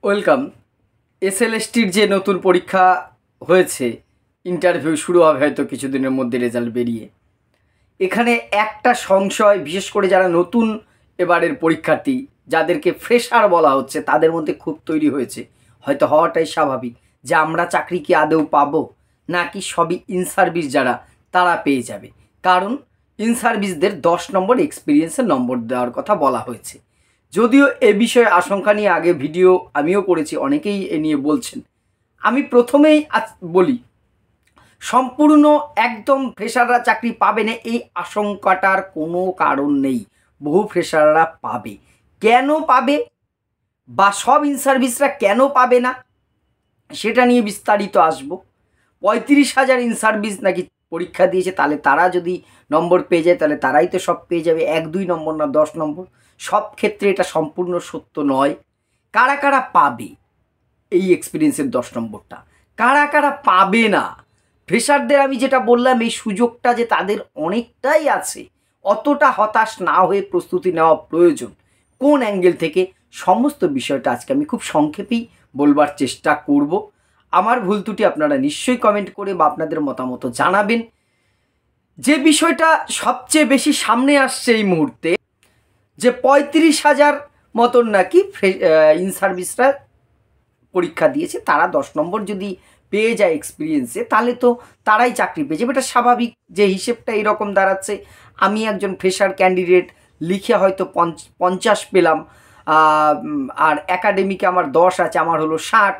Welcome. এসএলএসটির যে নতুন পরীক্ষা হয়েছে, ইন্টারভিউ শুরু হবে হয়তো কিছুদিনের মধ্যে রেজাল্ট বেরিয়ে। এখানে একটা সংশয়, বিশেষ করে যারা নতুন এবারের পরীক্ষার্থী, যাদেরকে ফ্রেশার বলা হচ্ছে, তাদের মধ্যে খুব তৈরি হয়েছে, হয়তো হওয়াটাই স্বাভাবিক, যে আমরা চাকরি কি আদৌ পাবো, নাকি সবই ইন সার্ভিস যারা তারা পেয়ে যাবে। কারণ ইন সার্ভিসদের 10 নম্বর এক্সপিরিয়েন্সের নম্বর দেওয়ার কথা বলা হয়েছে। যদিও এ বিষয়ে আশঙ্কা নিয়ে আগে ভিডিও আমিও করেছি, অনেকেই এ নিয়ে বলছেন। আমি প্রথমেই বলি, সম্পূর্ণ একদম ফ্রেশাররা চাকরি পাবে না এই আশঙ্কাটার কোনো কারণ নেই। বহু ফ্রেশাররা পাবে। কেন পাবে বা সব ইন সার্ভিসরা কেন পাবে না, সেটা নিয়ে বিস্তারিত আসব। 35,000 ইন সার্ভিস নাকি পরীক্ষা দিয়েছে, তাহলে তারা যদি নম্বর পেয়ে যায় তাহলে তারাই তো সব পেয়ে যাবে, 1-2 নম্বর না 10 নম্বর। সব ক্ষেত্রে এটা সম্পূর্ণ সত্য নয়। কারা কারা পাবে এই এক্সপিরিয়েন্সের 10 নম্বরটা, কারা কারা পাবে না? ফ্রেশারদের আমি যেটা বললাম, এই সুযোগটা যে তাদের অনেকটাই আছে, অতটা হতাশ না হয়ে প্রস্তুতি নেওয়া প্রয়োজন। কোন অ্যাঙ্গেল থেকে, সমস্ত বিষয়টা আজকে আমি খুব সংক্ষেপেই বলবার চেষ্টা করব। আমার ভুল ত্রুটি আপনারা নিশ্চয়ই কমেন্ট করে বা আপনাদের মতামত জানাবেন। যে বিষয়টা সবচেয়ে বেশি সামনে আসছে এই মুহূর্তে, যে 35,000 মতন নাকি ইন সার্ভিসরা পরীক্ষা দিয়েছে, তারা 10 নম্বর যদি পেয়ে যায় এক্সপিরিয়েন্সে, তাহলে তো তারাই চাকরি পেয়ে যাবে। এটা স্বাভাবিক যে হিসেবটা এরকম দাঁড়াচ্ছে। আমি একজন ফ্রেশার ক্যান্ডিডেট, লিখে হয়তো 50 পেলাম, আর একাডেমিকে আমার 10 আছে, আমার হলো 60।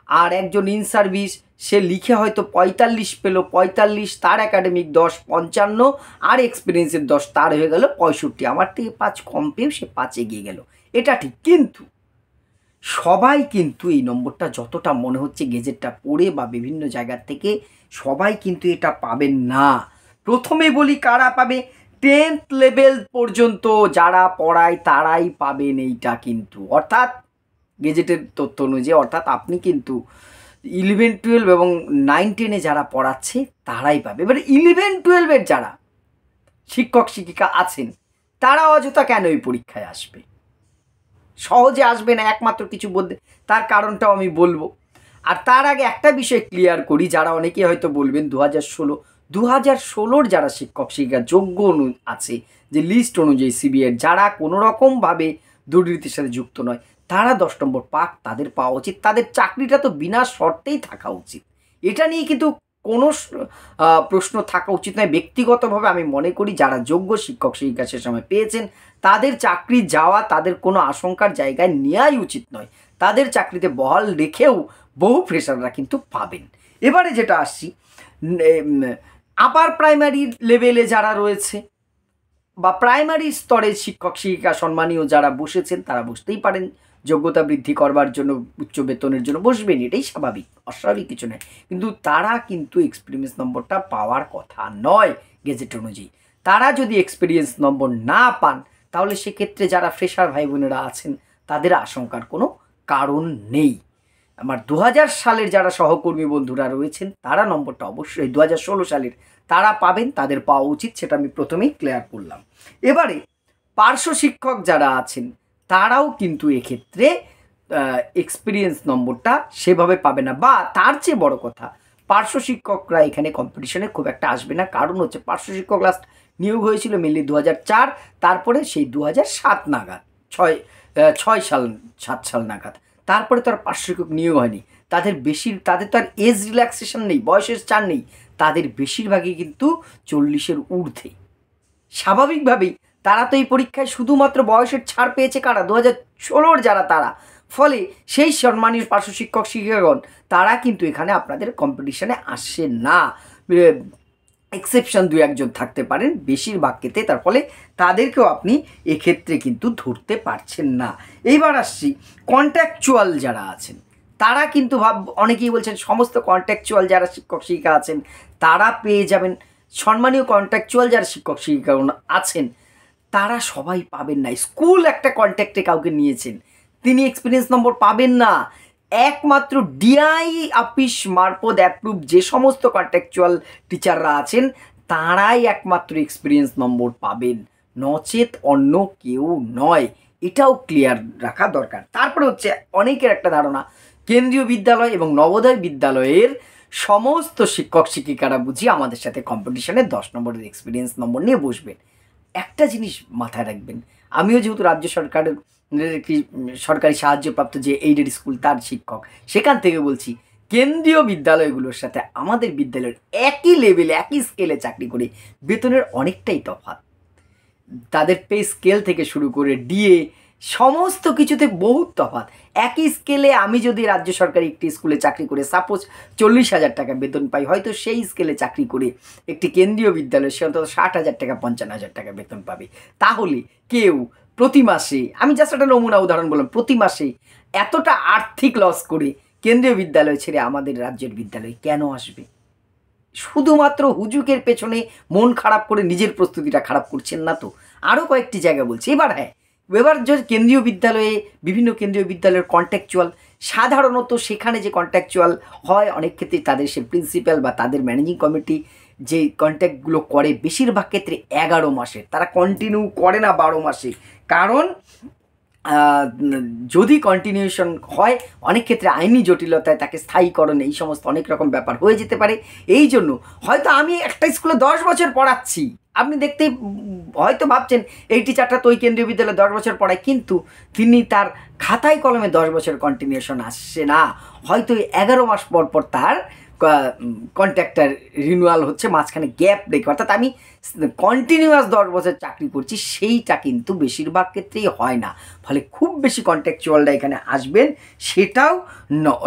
আর একজন ইন সার্ভিস, সে লিখে হয়তো 45 পেলো, 45, তার একাডেমিক 10, 55, আর এক্সপিরিয়েন্সের 10, তার হয়ে গেল 65। আমার থেকে 5 কম পেয়েও সে 5 এগিয়ে গেল, এটা ঠিক। কিন্তু সবাই কিন্তু এই নম্বরটা, যতটা মনে হচ্ছে গেজেটটা পড়ে বা বিভিন্ন জায়গার থেকে, সবাই কিন্তু এটা পাবেন না। প্রথমে বলি কারা পাবে। 10th লেভেল পর্যন্ত যারা পড়ায় তারাই পাবেন এইটা কিন্তু, অর্থাৎ গেজেটের তথ্য অনুযায়ী, অর্থাৎ আপনি কিন্তু 11, 12 এবং 9, 10-এ যারা পড়াচ্ছে তারাই পাবে। এবার 11, 12-এর যারা শিক্ষক শিক্ষিকা আছেন, তারা অযথা কেন এই পরীক্ষায় আসবে? সহজে আসবে না, একমাত্র কিছু বলতে, তার কারণটাও আমি বলবো। আর তার আগে একটা বিষয় ক্লিয়ার করি, যারা অনেকে হয়তো বলবেন 2016 যারা শিক্ষক শিক্ষিকা যোগ্য আছে, যে লিস্ট অনুযায়ী সিবিআই, যারা কোনো রকমভাবে দুর্নীতির সাথে যুক্ত নয়, তারা 10 নম্বর পাক, তাদের পাওয়া উচিত। তাদের চাকরিটা তো বিনা শর্তেই থাকা উচিত, এটা নিয়ে কিন্তু কোনো প্রশ্ন থাকা উচিত নয়। ব্যক্তিগতভাবে আমি মনে করি যারা যোগ্য শিক্ষক শিক্ষিকা সে সময় পেয়েছেন, তাদের চাকরি যাওয়া তাদের কোনো আশঙ্কার জায়গায় নেওয়াই উচিত নয়। তাদের চাকরিতে বহাল রেখেও বহু ফ্রেশাররা কিন্তু পাবেন। এবারে যেটা আসছি, আপার প্রাইমারি লেভেলে যারা রয়েছে বা প্রাইমারি স্তরের শিক্ষক শিক্ষিকা সম্মানীয় যারা বসেছেন, তারা বসতেই পারেন। যোগ্যতা বৃদ্ধি করবার জন্য, উচ্চ বেতনের জন্য বসবেন, এটাই স্বাভাবিক, অস্বাভাবিক কিছু নয়। কিন্তু তারা কিন্তু এক্সপিরিয়েন্স নম্বরটা পাওয়ার কথা নয় গেজেট অনুযায়ী। তারা যদি এক্সপিরিয়েন্স নম্বর না পান, তাহলে সেক্ষেত্রে যারা ফ্রেশার ভাই বোনেরা আছেন, তাদের আশঙ্কার কোনো কারণ নেই। আমার 2000 সালের যারা সহকর্মী বন্ধুরা রয়েছেন, তারা নম্বরটা অবশ্যই 2016 সালের তারা পাবেন, তাদের পাওয়া উচিত, সেটা আমি প্রথমেই ক্লিয়ার করলাম। এবারে পার্শ্ব শিক্ষক যারা আছেন, তারাও কিন্তু এক্ষেত্রে এক্সপিরিয়েন্স নম্বরটা সেভাবে পাবে না। বা তার চেয়ে বড় কথা, পার্শ্ব শিক্ষকরা এখানে কম্পিটিশনে খুব একটা আসবে না। কারণ হচ্ছে পার্শ্ব শিক্ষক লাস্ট নিয়োগ হয়েছিল মেনলি 2004, তারপরে সেই 2007 নাগাদ, 7 সাল নাগাদ, তারপরে তো আর পার্শ্ব শিক্ষক নিয়োগ হয়নি। তাদের তো আর এজ রিল্যাক্সেশন নেই, বয়সের ছাড় নেই। তাদের বেশিরভাগই কিন্তু 40-এর ঊর্ধ্বে। স্বাভাবিকভাবেই তারা তো এই পরীক্ষায় শুধুমাত্র বয়সের ছাড় পেয়েছে কারা, 2016 যারা, তারা। ফলে সেই সম্মানীয় পার্শ্ব শিক্ষক শিক্ষিকাগণ, তারা কিন্তু এখানে আপনাদের কম্পিটিশনে আসে না। এক্সেপশন 2-1 থাকতে পারেন, বেশিরভাগ ক্ষেত্রে। তার ফলে তাদেরকেও আপনি এক্ষেত্রে কিন্তু ধরতে পারছেন না। এইবার আসছি কন্ট্রাকচুয়াল যারা আছেন, তারা কিন্তু অনেকেই বলছেন সমস্ত কন্ট্রাকচুয়াল যারা শিক্ষক শিক্ষিকা আছেন তারা পেয়ে যাবেন। সম্মানীয় কন্ট্রাকচুয়াল যারা শিক্ষক শিক্ষিকা আছেন, তারা সবাই পাবেন না। স্কুল একটা কন্ট্রাক্টে কাউকে নিয়েছেন, তিনি এক্সপিরিয়েন্স নম্বর পাবেন না। একমাত্র ডিআই অফিস মারফত অ্যাপ্রুভ যে সমস্ত কন্ট্রাকচুয়াল টিচাররা আছেন, তারাই একমাত্র এক্সপিরিয়েন্স নম্বর পাবেন, নচেত অন্য কেউ নয়। এটাও ক্লিয়ার রাখা দরকার। তারপরে হচ্ছে অনেকের একটা ধারণা, কেন্দ্রীয় বিদ্যালয় এবং নবোদয় বিদ্যালয়ের সমস্ত শিক্ষক শিক্ষিকারা বুঝি আমাদের সাথে কম্পিটিশনে 10 নম্বরের এক্সপিরিয়েন্স নম্বর নিয়ে বসবেন। একটা জিনিস মাথায় রাখবেন, আমিও যেহেতু রাজ্য সরকারের একটি সরকারি সাহায্যপ্রাপ্ত যে এইডেড স্কুল তার শিক্ষক, সেখান থেকে বলছি কেন্দ্রীয় বিদ্যালয়গুলোর সাথে আমাদের বিদ্যালয়ের একই লেভেলে একই স্কেলে চাকরি করে বেতনের অনেকটাই তফাৎ। তাদের পে স্কেল থেকে শুরু করে ডিএ সমস্ত কিছুতে বহুত তফাৎ। একই স্কেলে আমি যদি রাজ্য সরকারি একটি স্কুলে চাকরি করে সাপোজ 40,000 টাকা বেতন পাই, হয়তো সেই স্কেলে চাকরি করে একটি কেন্দ্রীয় বিদ্যালয়ে সে অন্তত 60,000 টাকা 55,000 টাকা বেতন পাবে। তাহলে কেউ প্রতি মাসে, আমি জাস্ট একটা নমুনা উদাহরণ বললাম, প্রতি মাসে এতটা আর্থিক লস করে কেন্দ্রীয় বিদ্যালয় ছেড়ে আমাদের রাজ্যের বিদ্যালয়ে কেন আসবে? শুধুমাত্র হুজুকের পেছনে মন খারাপ করে নিজের প্রস্তুতিটা খারাপ করছেন না তো? আরও কয়েকটি জায়গা বলছি। এবার যে কেন্দ্রীয় বিদ্যালয়ে বিভিন্ন কেন্দ্রীয় বিদ্যালয়ের কন্ট্রাকচুয়াল, সাধারণত সেখানে যে কন্ট্রাকচুয়াল হয় অনেক ক্ষেত্রে তাদের সে প্রিন্সিপাল বা তাদের ম্যানেজিং কমিটি যে কন্ট্রাক্টগুলো করে বেশিরভাগ ক্ষেত্রে 11 মাসের, তারা কন্টিনিউ করে না 12 মাসে। কারণ যদি কন্টিনিউশন হয় অনেক ক্ষেত্রে আইনি জটিলতায় তাকে স্থায়ীকরণ এই সমস্ত অনেক রকম ব্যাপার হয়ে যেতে পারে। এই জন্য হয়তো আমি একটা স্কুলে 10 বছর পড়াচ্ছি, আপনি দেখতেই হয়তো ভাবছেন এই টিচারটা তো ওই কেন্দ্রীয় বিদ্যালয়ে 10 বছর পড়ায়, কিন্তু তিনি তার খাতায় কলমে 10 বছর কন্টিনিউশন আসছে না, হয়তো 11 মাস পর পর তার কন্ট্রাক্টার রিনিউয়াল হচ্ছে, মাঝখানে গ্যাপ রেখে। অর্থাৎ আমি কন্টিনিউয়াস 10 বছর চাকরি করছি, সেইটা কিন্তু বেশিরভাগ ক্ষেত্রেই হয় না। ফলে খুব বেশি কন্ট্রাকচুয়ালরা এখানে আসবেন সেটাও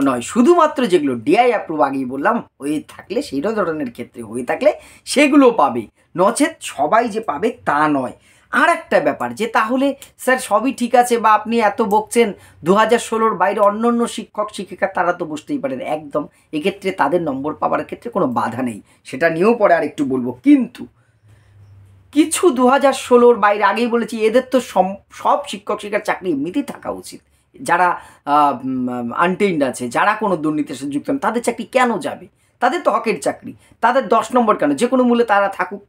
নয়। শুধুমাত্র যেগুলো ডিআই অ্যাপ্রুভ আগেই বললাম হয়ে থাকলে, সেই ধরনের ক্ষেত্রে হয়ে থাকলে সেগুলো পাবে, নচেত সবাই যে পাবে তা নয়। আর একটা ব্যাপার যে তাহলে স্যার সবই ঠিক আছে বা আপনি এত বকছেন 2016-র বাইরে অন্য অন্য শিক্ষক শিক্ষিকা তারা তো বুঝতেই পারেন, একদম এক্ষেত্রে তাদের নম্বর পাওয়ার ক্ষেত্রে কোনো বাধা নেই, সেটা নিয়েও পরে আর একটু বলবো। কিন্তু কিছু 2016-র বাইরে, আগেই বলেছি এদের তো সব শিক্ষক শিক্ষার চাকরি এমনিতেই থাকা উচিত, যারা আনটেইন্ড আছে, যারা কোনো দুর্নীতির সাথে যুক্ত না, তাদের চাকরি কেন যাবে? তাদের তো হকের চাকরি, তাদের 10 নম্বর কেন? যে কোনো মূল্যে তারা থাকুক,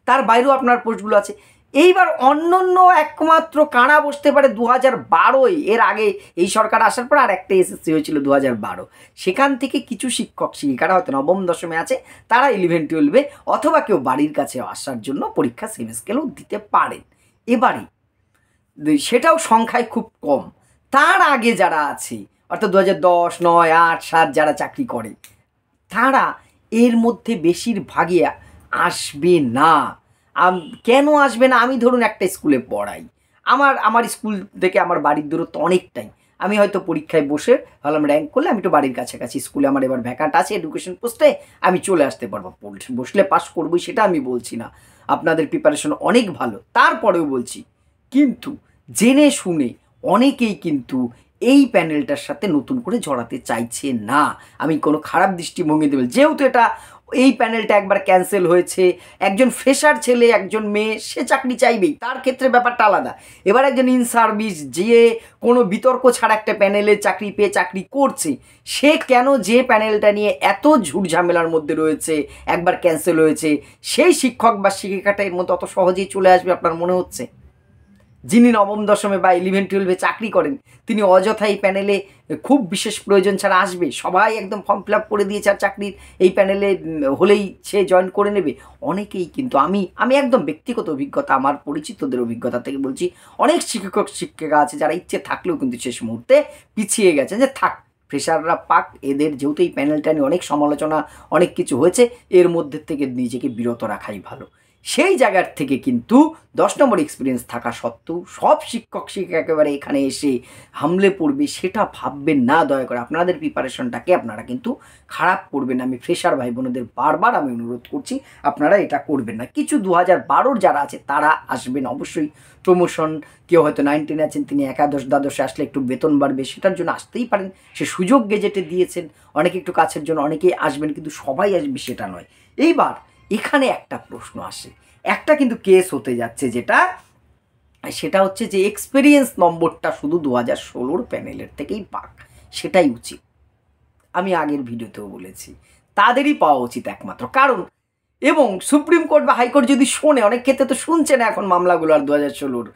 তার বাইরেও আপনার পোস্টগুলো আছে। এইবার অন্যান্য একমাত্র কারা বসতে পারে 2012-য়, এর আগে এই সরকার আসার পর আর একটা এসএসসি হয়েছিল 2012, সেখান থেকে কিছু শিক্ষক শিক্ষিকারা হয়তো নবম দশমে আছে, তারা 11-12-এ অথবা কেউ বাড়ির কাছে আসার জন্য পরীক্ষা সেম স্কেলেও দিতে পারেন। এবারে সেটাও সংখ্যায় খুব কম। তার আগে যারা আছে অর্থাৎ 2010, 9, 8, 7 যারা চাকরি করে, তারা এর মধ্যে বেশিরভাগই আসবে না। কেন আসবে না? আমি ধরুন একটা স্কুলে পড়াই, আমার স্কুল থেকে আমার বাড়ির দূরত্ব অনেকটাই, আমি হয়তো পরীক্ষায় বসে ভাবলাম র্যাঙ্ক করলে আমি তো বাড়ির কাছাকাছি স্কুলে আমার এবার ভ্যাকান্ট আছে এডুকেশন পোস্টে, আমি চলে আসতে পারবো, বসলে পাস করবোই সেটা আমি বলছি না, আপনাদের প্রিপারেশন অনেক ভালো, তারপরেও বলছি কিন্তু জেনে শুনে অনেকেই কিন্তু এই প্যানেলটার সাথে নতুন করে জড়াতে চাইছে না। আমি কোনো খারাপ দৃষ্টিভঙ্গি দেব, যেহেতু এটা এই প্যানেলটা একবার ক্যান্সেল হয়েছে, একজন ফ্রেশার ছেলে একজন মেয়ে সে চাকরি চাইবেই, তার ক্ষেত্রে ব্যাপারটা আলাদা। এবার একজন ইন সার্ভিস যে কোনো বিতর্ক ছাড়া একটা প্যানেলে চাকরি পেয়ে চাকরি করছে, সে কেন যে প্যানেলটা নিয়ে এত ঝুট ঝামেলার মধ্যে রয়েছে, একবার ক্যান্সেল হয়েছে, সেই শিক্ষক বা শিক্ষিকাটা এর মধ্যে অত সহজেই চলে আসবে আপনার মনে হচ্ছে? যিনি নবম দশমে বা 11-12-এ চাকরি করেন, তিনি অযথা এই প্যানেলে খুব বিশেষ প্রয়োজন ছাড়া আসবে? সবাই একদম ফর্ম ফিল আপ করে দিয়েছে আর চাকরির এই প্যানেলে হলেই সে জয়েন করে নেবে? অনেকেই কিন্তু, আমি একদম ব্যক্তিগত অভিজ্ঞতা, আমার পরিচিতদের অভিজ্ঞতা থেকে বলছি, অনেক শিক্ষক শিক্ষিকা আছে যারা ইচ্ছে থাকলেও কিন্তু শেষ মুহূর্তে পিছিয়ে গেছে, যে থাক ফ্রেশাররা পাক, এদের যেহেতু এই প্যানেলটা নিয়ে অনেক সমালোচনা অনেক কিছু হয়েছে, এর মধ্যে থেকে নিজেকে বিরত রাখাই ভালো। সেই জায়গার থেকে কিন্তু 10 নম্বর এক্সপিরিয়েন্স থাকা সত্ত্বেও সব শিক্ষক শিক্ষিকা একেবারে এখানে এসে হামলে পড়বে সেটা ভাববেন না, দয়া করে আপনাদের প্রিপারেশনটাকে আপনারা কিন্তু খারাপ করবেন না। আমি ফ্রেশার ভাই বোনদের বারবার আমি অনুরোধ করছি আপনারা এটা করবেন না। কিছু 2012-র যারা আছে তারা আসবেন অবশ্যই, প্রমোশন, কেউ হয়তো 19 আছেন তিনি একাদশ দ্বাদশে আসলে একটু বেতন বাড়বে সেটার জন্য আসতেই পারেন, সে সুযোগ গেজেটে দিয়েছেন, অনেকে একটু কাছের জন্য অনেকেই আসবেন, কিন্তু সবাই আসবে সেটা নয়। এইবার এখানে একটা প্রশ্ন আসে, একটা কিন্তু কেস হতে যাচ্ছে, সেটা হচ্ছে যে এক্সপিরিয়েন্স নম্বরটা শুধু 2016-র প্যানেলের থেকেই পাক, সেটাই উচিত। আমি আগের ভিডিওতেও বলেছি তাদেরই পাওয়া উচিত একমাত্র, কারণ এবং সুপ্রিম কোর্ট বা হাইকোর্ট যদি শোনে, অনেক ক্ষেত্রে তো শুনছে না এখন মামলাগুলো আর 2016-র,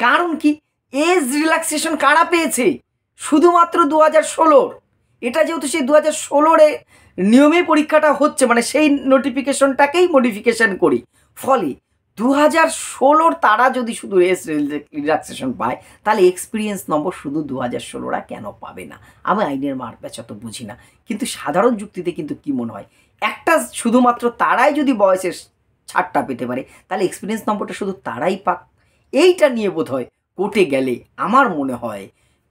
কারণ কি? এজ রিল্যাক্সেশন কারা পেয়েছে? শুধুমাত্র 2016। এটা যেহেতু সেই 2016-এ নিয়মে পরীক্ষাটা হচ্ছে, মানে সেই নোটিফিকেশনটাকেই মডিফিকেশন করি, ফলে 2016-র তারা যদি শুধু এজ রিল্যাক্সেশন পায়, তাহলে এক্সপিরিয়েন্স নম্বর শুধু 2016-রা কেন পাবে না? আমি আইনের মারপ্যাচ অত বুঝি না, কিন্তু সাধারণ যুক্তিতে কিন্তু কি মনে হয়, একটা শুধুমাত্র তারাই যদি বয়সের ছাড়টা পেতে পারে, তাহলে এক্সপিরিয়েন্স নম্বরটা শুধু তারাই পাক। এইটা নিয়ে বোধ হয় কোর্টে গেলে আমার মনে হয়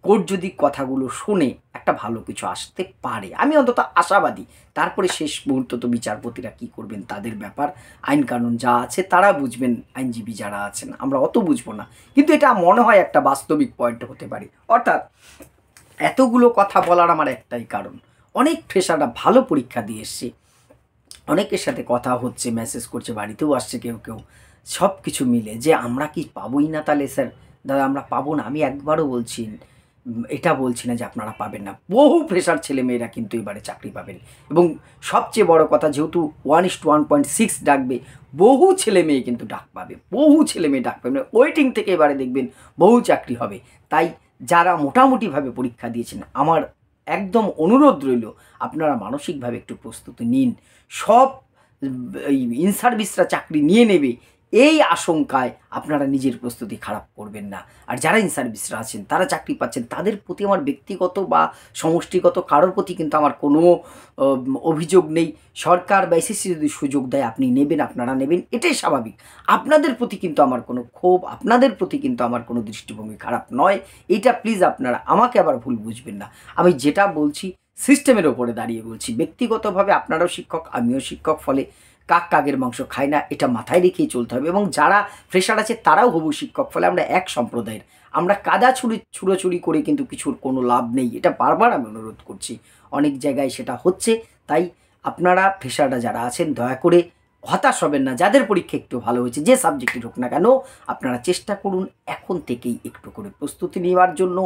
কোর্ট যদি কথাগুলো শোনে একটা ভালো কিছু আসতে পারে, আমি অন্তত আশাবাদী। তারপরে শেষ মুহূর্ত তো বিচারপতিরা কী করবেন তাদের ব্যাপার, আইন কানুন যা আছে তারা বুঝবেন, আইনজীবী যারা আছেন, আমরা অত বুঝবো না, কিন্তু এটা মনে হয় একটা বাস্তবিক পয়েন্ট হতে পারে। অর্থাৎ এতগুলো কথা বলার আমার একটাই কারণ, অনেক ফ্রেশাররা ভালো পরীক্ষা দিয়ে এসছে, অনেকের সাথে কথা হচ্ছে, মেসেজ করছে, বাড়িতেও আসছে কেউ কেউ, সব কিছু মিলে যে আমরা কি পাবোই না? তাহলে স্যার দাদা আমরা পাবো না, আমি একবারও বলছি এটা বলছি না যে আপনারা পাবেন না, বহু ফ্রেশার ছেলেমেয়েরা কিন্তু এবারে চাকরি পাবেন। এবং সবচেয়ে বড় কথা, যেহেতু 1:1.6 ডাকবে, বহু ছেলে মেয়ে কিন্তু ডাক পাবে, বহু ছেলে মেয়ে ডাক পাবে, ওয়েটিং থেকে এবারে দেখবেন বহু চাকরি হবে। তাই যারা মোটামুটিভাবে পরীক্ষা দিয়েছেন, আমার একদম অনুরোধ রইল আপনারা মানসিকভাবে একটু প্রস্তুতি নিন। সব এই ইন সার্ভিসরা চাকরি নিয়ে নেবে এই আশঙ্কায় আপনারা নিজের প্রস্তুতি খারাপ করবেন না। আর যারা ইন সার্ভিসরা আছেন, তারা চাকরি পাচ্ছেন, তাদের প্রতি আমার ব্যক্তিগত বা সমষ্টিগত কারোর প্রতি কিন্তু আমার কোনো অভিযোগ নেই। সরকার বা এসএসসি যদি সুযোগ দেয় আপনি নেবেন, আপনারা নেবেন, এটাই স্বাভাবিক। আপনাদের প্রতি কিন্তু আমার কোনো ক্ষোভ, আপনাদের প্রতি কিন্তু আমার কোনো দৃষ্টিভঙ্গি খারাপ নয়, এইটা প্লিজ আপনারা আমাকে আবার ভুল বুঝবেন না। আমি যেটা বলছি সিস্টেমের ওপরে দাঁড়িয়ে বলছি। ব্যক্তিগতভাবে আপনারাও শিক্ষক, আমিও শিক্ষক, ফলে কাক কাকের মাংস খায় না, এটা মাথায় রেখেই চলতে হবে। এবং যারা ফ্রেশার আছে তারাও হবু শিক্ষক, ফলে আমরা এক সম্প্রদায়ের। আমরা কাদা ছুড়োছুড়ি করে কিন্তু কিছুর কোনো লাভ নেই, এটা বারবার আমি অনুরোধ করছি। অনেক জায়গায় সেটা হচ্ছে। তাই আপনারা ফ্রেশাররা যারা আছেন দয়া করে হতাশ হবেন না। যাদের পরীক্ষা একটু ভালো হয়েছে, যে সাবজেক্টই হোক না কেন, আপনারা চেষ্টা করুন এখন থেকেই একটু করে প্রস্তুতি নেওয়ার জন্য,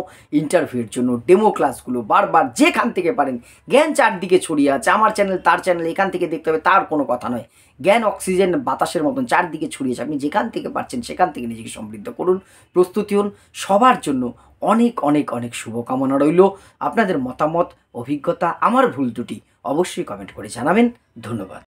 ইন্টারভিউয়ের জন্য। ডেমো ক্লাসগুলো বারবার যেখান থেকে পারেন, জ্ঞান চারদিকে ছড়িয়ে আছে, আমার চ্যানেল তার চ্যানেল, এখান থেকে দেখতে হবে তার কোনো কথা নয়। জ্ঞান অক্সিজেন বাতাসের মতন চারদিকে ছড়িয়েছে, আপনি যেখান থেকে পারছেন সেখান থেকে নিজেকে সমৃদ্ধ করুন, প্রস্তুতি হন। সবার জন্য অনেক অনেক অনেক শুভকামনা রইল। আপনাদের মতামত, অভিজ্ঞতা, আমার ভুল ত্রুটি অবশ্যই কমেন্ট করে জানাবেন। ধন্যবাদ।